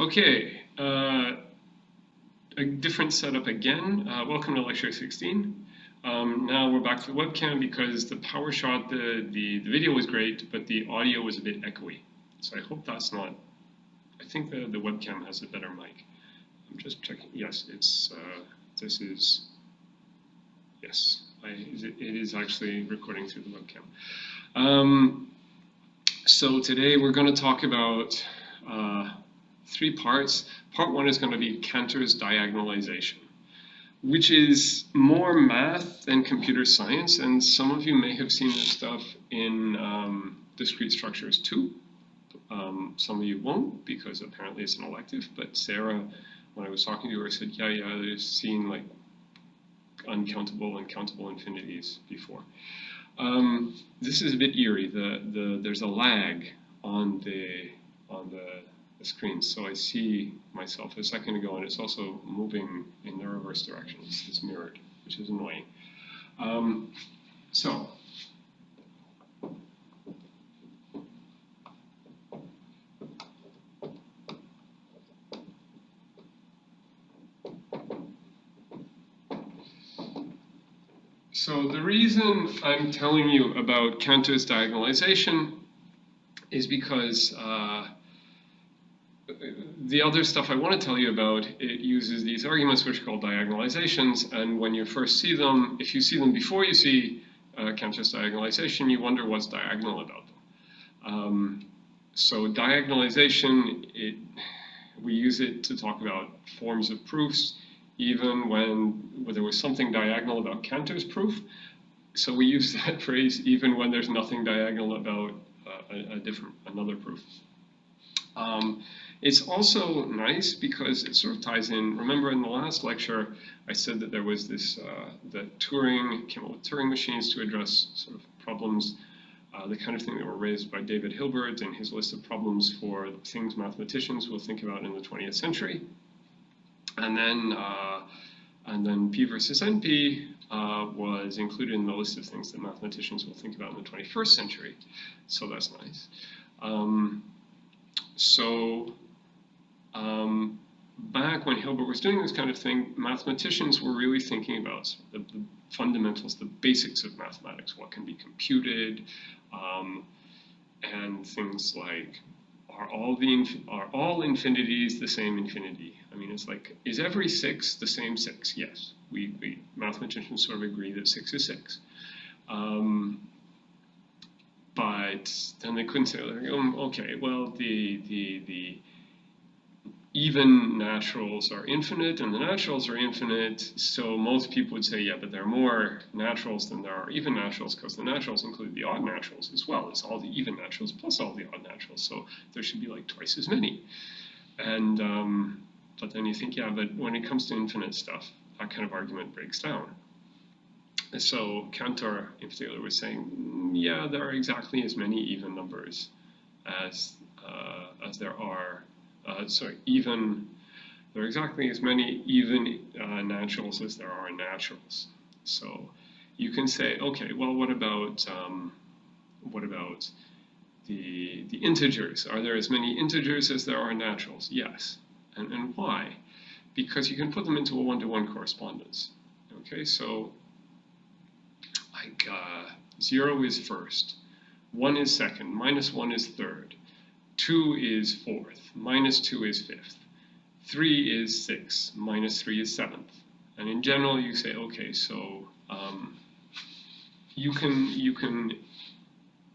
Okay, a different setup again. Welcome to lecture 16. Now we're back to the webcam because the power shot, the video was great, but the audio was a bit echoey. So I hope that's not, I think the webcam has a better mic. I'm just checking. Yes, it's, this is, yes, it is actually recording through the webcam. So today we're going to talk about three parts. Part one is going to be Cantor's diagonalization, which is more math than computer science, and some of you may have seen this stuff in discrete structures too. Some of you won't, because apparently it's an elective, but Sarah, when I was talking to her, said, yeah, they've seen like uncountable and countable infinities before. This is a bit eerie. There's a lag on the screen, so I see myself a second ago, and it's also moving in the reverse direction. It's mirrored, which is annoying. So the reason I'm telling you about Cantor's diagonalization is because the other stuff I want to tell you about, it uses these arguments which are called diagonalizations, and when you first see them, if you see them before you see Cantor's diagonalization, you wonder what's diagonal about them. So diagonalization, we use it to talk about forms of proofs, even when there was something diagonal about Cantor's proof. So we use that phrase even when there's nothing diagonal about another proof. It's also nice because it sort of ties in. Remember in the last lecture, I said that there was this, that Turing came up with Turing machines to address sort of problems, the kind of thing that were raised by David Hilbert in his list of problems for things mathematicians will think about in the 20th century. And then P versus NP was included in the list of things that mathematicians will think about in the 21st century. So that's nice. Back when Hilbert was doing this kind of thing, mathematicians were really thinking about the fundamentals, the basics of mathematics, what can be computed, and things like, are all infinities the same infinity? I mean, it's like, is every 6 the same 6? Yes, we mathematicians sort of agree that 6 is 6. But then they couldn't say, okay, well, the even naturals are infinite and the naturals are infinite, so most people would say, yeah, but there are more naturals than there are even naturals, because the naturals include the odd naturals as well. It's all the even naturals plus all the odd naturals, so there should be like twice as many. And but then you think, yeah, but when it comes to infinite stuff, that kind of argument breaks down. So Cantor, in particular, was saying, yeah, there are exactly as many even numbers as there are. There are exactly as many even naturals as there are naturals. So you can say, okay, well, what about the integers? Are there as many integers as there are naturals? Yes. And why? Because you can put them into a one-to-one correspondence. Okay, so like 0 is first, 1 is second, -1 is third, 2 is fourth, -2 is fifth, 3 is sixth, -3 is seventh. And in general, you say, okay, so you can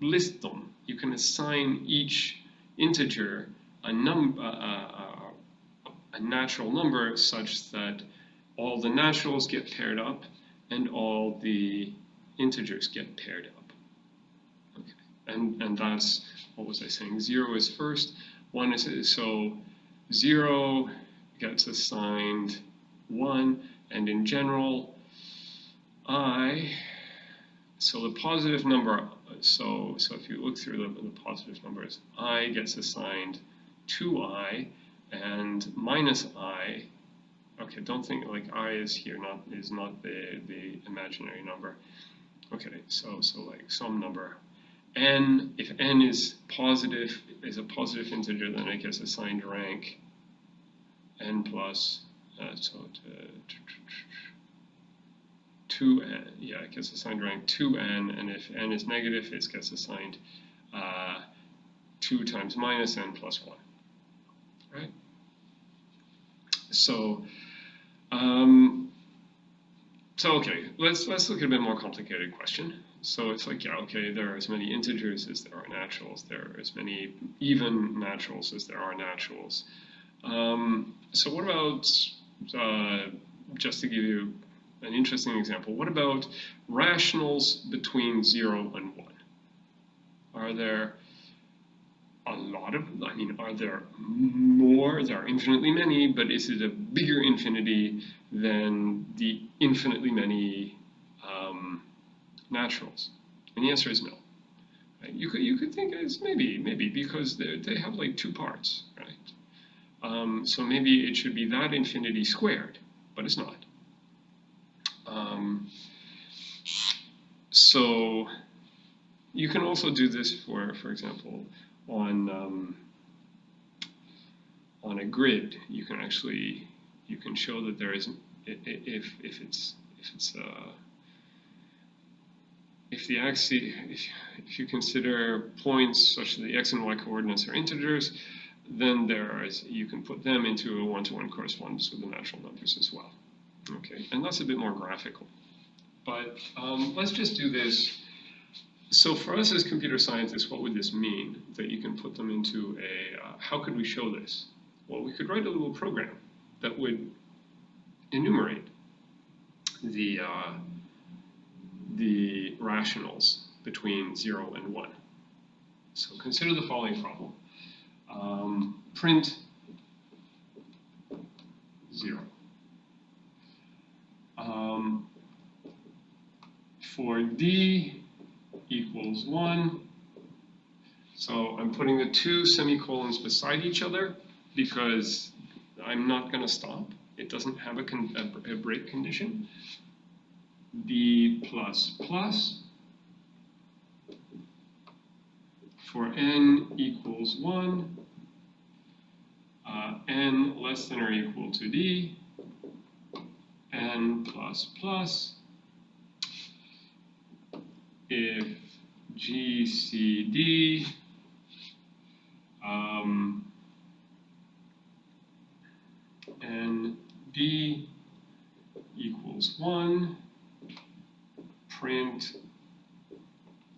list them. You can assign each integer a natural number such that all the naturals get paired up and all the integers get paired up. Okay, and that's, what was I saying? 0 is first, 1 is, so 0 gets assigned 1, and in general, so the positive number, so if you look through the positive numbers, I gets assigned 2i, and -i, okay, don't think like I is here, is not the imaginary number. Okay, so like some number. N, if n is a positive integer, then it gets assigned rank n plus, so 2n, yeah, it gets assigned rank 2n, and if n is negative, it gets assigned 2 times minus n plus 1, right? So, okay, let's look at a bit more complicated question. So it's like, yeah, okay, there are as many integers as there are naturals. There are as many even naturals as there are naturals. So what about, just to give you an interesting example, what about rationals between 0 and 1? Are there a lot of, I mean, are there more? There are infinitely many, but is it a bigger infinity than the infinitely many naturals? And the answer is no. Right? You could think it's maybe because they have like 2 parts, right? So maybe it should be that infinity squared, but it's not. So you can also do this for example, on a grid. You can actually show that there isn't, if you consider points such that the x and y coordinates are integers, then you can put them into a one-to-one correspondence with the natural numbers as well. Okay, and that's a bit more graphical. But let's just do this. So for us as computer scientists, what would this mean? That you can put them into how could we show this? Well, we could write a little program that would enumerate the rationals between 0 and 1. So consider the following problem. Print 0. For d equals 1, so I'm putting the 2 semicolons beside each other because I'm not going to stop. It doesn't have a break condition. D plus plus for n equals 1, n less than or equal to d, n plus plus if GCD and d equals 1, print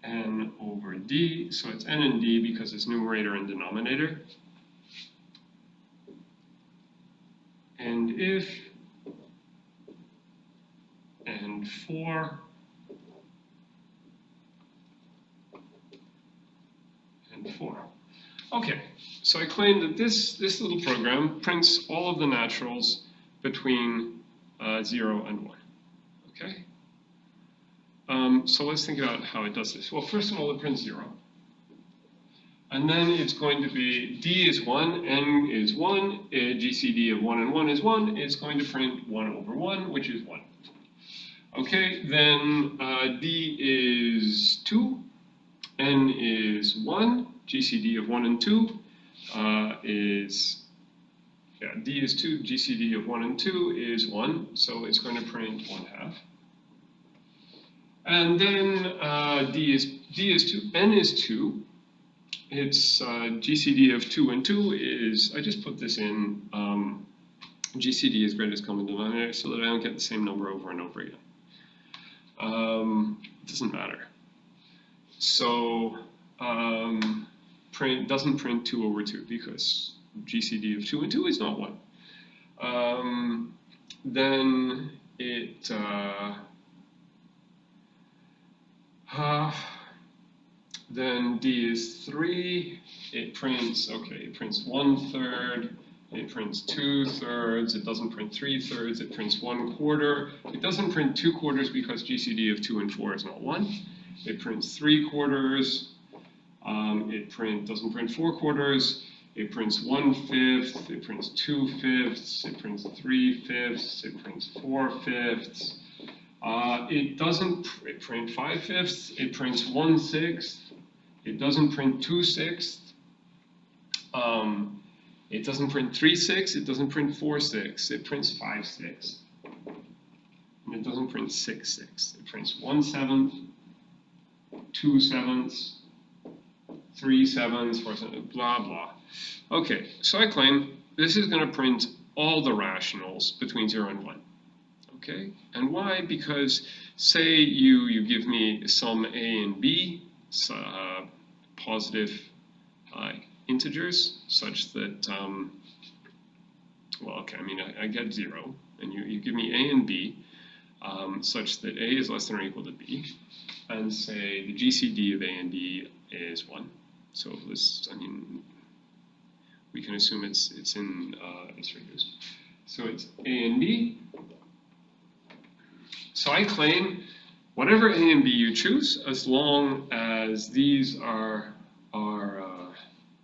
n over d. So it's n and d because it's numerator and denominator. And if and for and 4. Okay, so I claim that this little program prints all of the naturals between 0 and 1. Okay? So let's think about how it does this. Well, first of all, it prints 0. And then it's going to be d is 1, n is 1, GCD of 1 and 1 is 1. It's going to print 1 over 1, which is 1. Okay, then d is 2, n is 1, GCD of 1 and 2 is, yeah, d is 2, GCD of 1 and 2 is 1, so it's going to print 1/2. And then d is 2, n is 2. Its GCD of 2 and 2 is, I just put this in GCD is greatest common denominator so that I don't get the same number over and over again. It doesn't matter. So doesn't print 2 over 2 because GCD of 2 and 2 is not 1. Then it then d is 3. It prints, okay, it prints 1/3. It prints 2/3. It doesn't print 3/3. It prints 1/4. It doesn't print 2/4 because GCD of 2 and 4 is not 1. It prints 3/4. It doesn't print 4/4. It prints 1/5. It prints 2/5. It prints 3/5. It prints 4/5. It doesn't print 5/5. It prints 1/6. It doesn't print 2/6. It doesn't print 3, 6, it doesn't print 4, 6, it prints 5, 6. And it doesn't print 6, 6. It prints 1 7th, 2 7ths, 3 7ths, 4 7ths, blah, blah. Okay, so I claim this is going to print all the rationals between 0 and 1. Okay, and why? Because say you give me some a and b, positive integers, such that, well, okay, I mean, I get 0, and you give me a and b, such that a is less than or equal to b, and say the GCD of a and b is 1. So let's, I mean, we can assume it's in its reduced. So it's a and b. So I claim whatever a and b you choose, as long as these are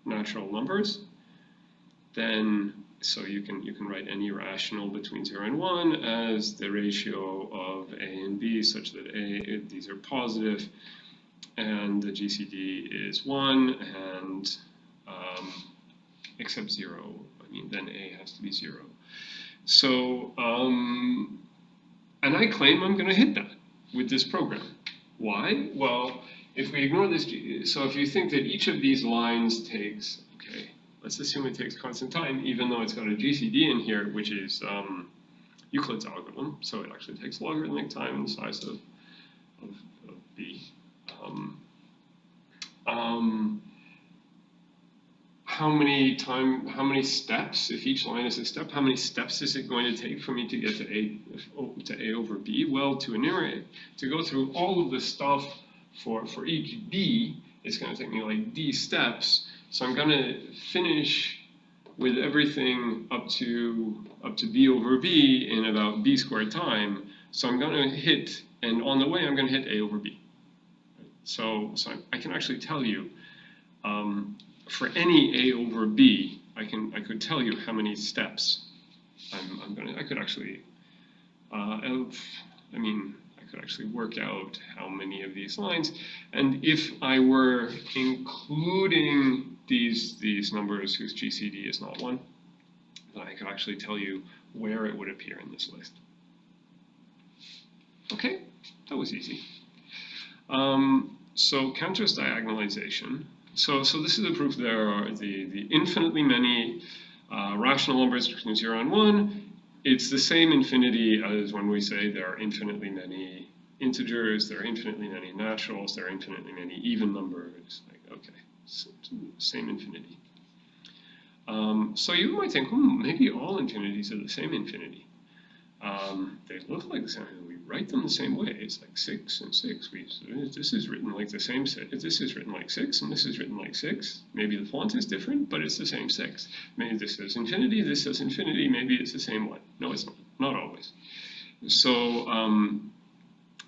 natural numbers, then so you can write any rational between 0 and 1 as the ratio of a and b, such that these are positive, and the GCD is 1, and except 0. I mean, then a has to be 0. So, and I claim I'm going to hit that with this program. Why? Well, if we ignore this, so if you think that each of these lines takes, okay, let's assume it takes constant time, even though it's got a GCD in here, which is Euclid's algorithm, so it actually takes logarithmic time in the size of b. How many steps, if each line is a step, how many steps is it going to take for me to get to a over b? Well, to enumerate, to go through all of the stuff for each b, it's going to take me like d steps. So I'm going to finish with everything up to b over b in about b squared time. So I'm going to hit, and on the way I'm going to hit a over b. So I can actually tell you, for any a over b, I could tell you how many steps I could actually, I could actually work out how many of these lines, and if I were including these numbers whose GCD is not 1, then I could actually tell you where it would appear in this list. Okay, that was easy. So Cantor's diagonalization. So this is a proof there are the infinitely many rational numbers between 0 and 1. It's the same infinity as when we say there are infinitely many integers, there are infinitely many naturals, there are infinitely many even numbers. Like, okay, so same infinity. So you might think, maybe all infinities are the same infinity. They look like the same. We write them the same way. It's like 6 and 6. This is written like the same 6. This is written like 6, and this is written like 6. Maybe the font is different, but it's the same 6. Maybe this says infinity, this says infinity. Maybe it's the same one. No, it's not always. So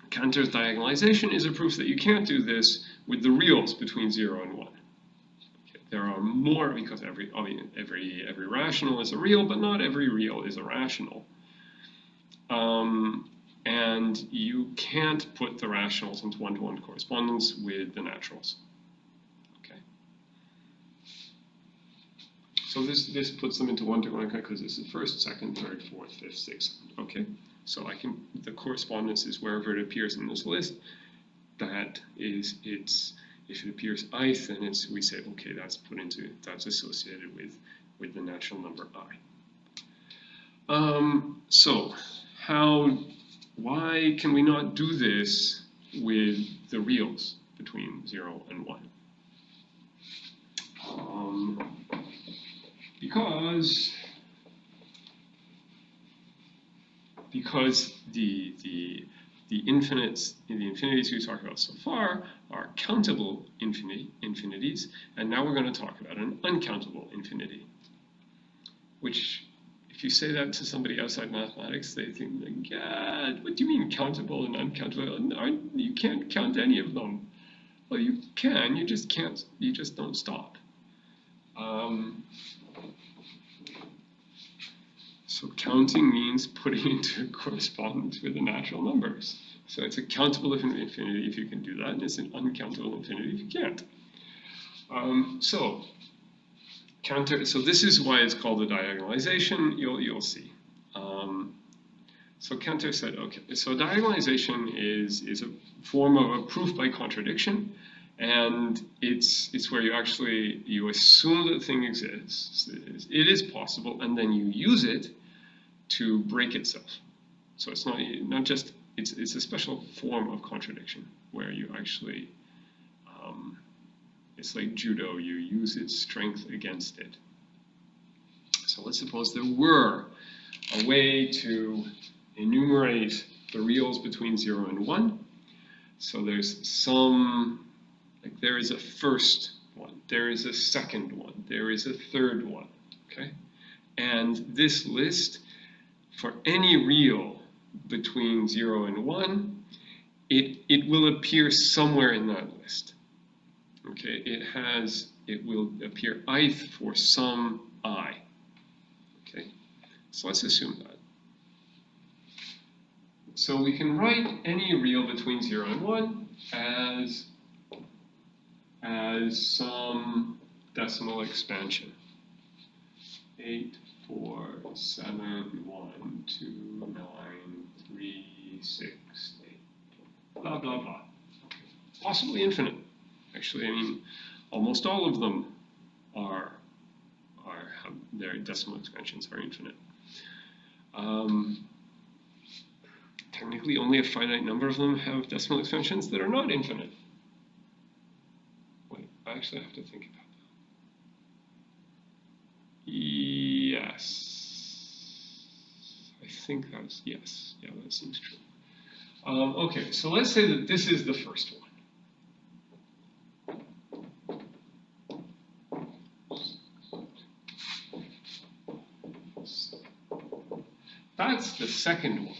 Cantor's diagonalization is a proof that you can't do this with the reals between 0 and 1. Okay, there are more, because every rational is a real, but not every real is a rational. And you can't put the rationals into one-to-one correspondence with the naturals. Okay. So this puts them into one-to-one because this is first, second, third, fourth, fifth, sixth. Okay. So the correspondence is wherever it appears in this list. That is, if it appears ith, then we say, okay, that's associated with the natural number I. So why can we not do this with the reals between 0 and 1? Because the infinities we talked about so far are countable infinities, and now we're going to talk about an uncountable infinity, which, if you say that to somebody outside mathematics, they think, like, yeah, what do you mean countable and uncountable? No, you can't count any of them. Well, you can, you just can't, you just don't stop. So counting means putting into correspondence with the natural numbers. So it's a countable infinity if you can do that, and it's an uncountable infinity if you can't. So So this is why it's called a diagonalization. You'll see. So Cantor said, okay, so diagonalization is a form of a proof by contradiction, and it's where you assume that the thing exists, it is possible, and then you use it to break itself. So it's not just it's a special form of contradiction where you actually it's like judo, you use its strength against it. So let's suppose there were a way to enumerate the reals between 0 and 1. So there's there is a first one, there is a second one, there is a third one, okay? And this list, for any real between 0 and 1, it will appear somewhere in that list. Okay, it will appear ith for some I. Okay, so let's assume that. So we can write any real between 0 and 1 as some decimal expansion. 8, 4, 7, 1, 2, 9, 3, 6, 8, blah, blah, blah. Okay. Possibly infinite. Actually, I mean, almost all of them their decimal expansions are infinite. Technically, only a finite number of them have decimal expansions that are not infinite. Wait, I actually have to think about that. Yes. I think that's, yes. Yeah, that seems true. Okay, so let's say that this is the first one. That's the second one.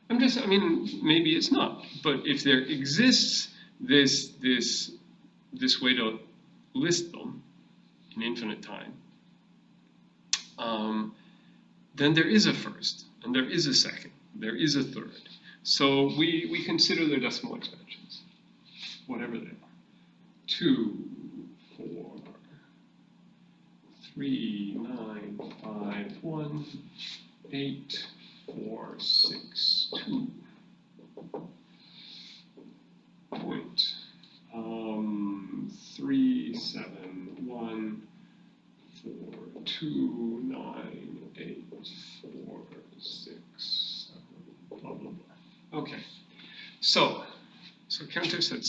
I mean, maybe it's not, but if there exists this way to list them in infinite time, then there is a first, and there is a second, there is a third. So we consider their decimal expansions, whatever they are. 2, 4, 3, 9, 5, 1, 8, 4, 6, 2. Point. 3, 7, 1, 4, 2, 9, 8, 4, 6, 7, blah, blah, blah. Okay. So Cantor said,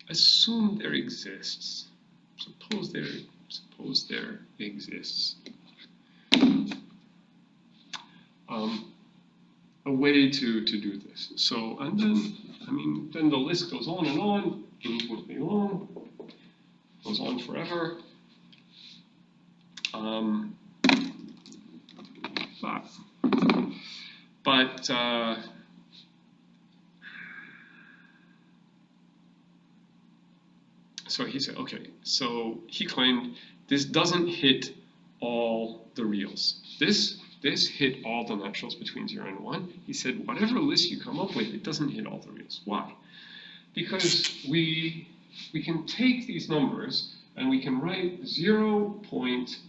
assume there exists. Suppose there exists a way to do this. So, and then, I mean, then the list goes on and on, infinitely long, goes on forever. So he said, okay, so he claimed this doesn't hit all the reals. This hit all the naturals between 0 and 1. He said, whatever list you come up with, it doesn't hit all the reals. Why? Because we can take these numbers and we can write 0 point,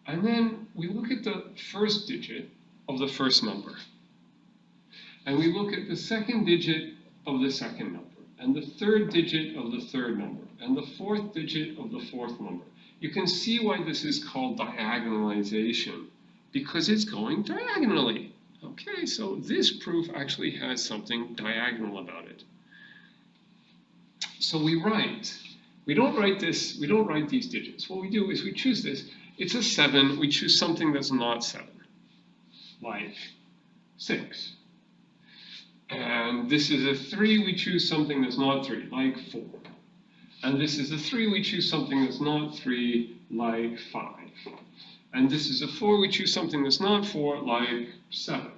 and then we look at the first digit of the first number. And we look at the second digit of the second number, and the third digit of the third number, and the fourth digit of the fourth number. You can see why this is called diagonalization, because it's going diagonally. Okay, so this proof actually has something diagonal about it. So we don't write these digits. What we do is we choose this. It's a 7, we choose something that's not 7, like 6. And this is a 3, we choose something that's not 3, like 4. And this is a 3, we choose something that's not 3, like 5. And this is a 4, we choose something that's not 4, like 7.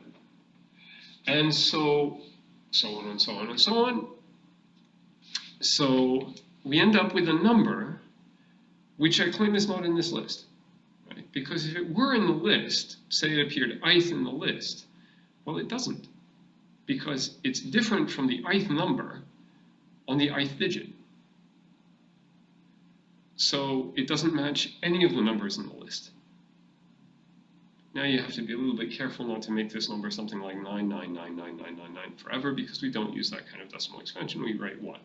And so on and so on and so on. So we end up with a number which I claim is not in this list. Right? Because if it were in the list, say it appeared ith in the list, well, it doesn't. Because it's different from the ith number on the ith digit. So it doesn't match any of the numbers in the list. Now you have to be a little bit careful not to make this number something like 9999999 forever, because we don't use that kind of decimal expansion, we write 1.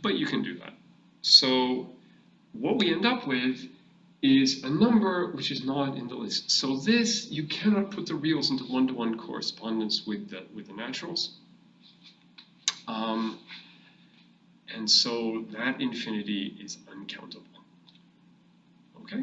But you can do that. So what we end up with is a number which is not in the list. So this, you cannot put the reals into one-to-one correspondence with the naturals. And so that infinity is uncountable. Okay?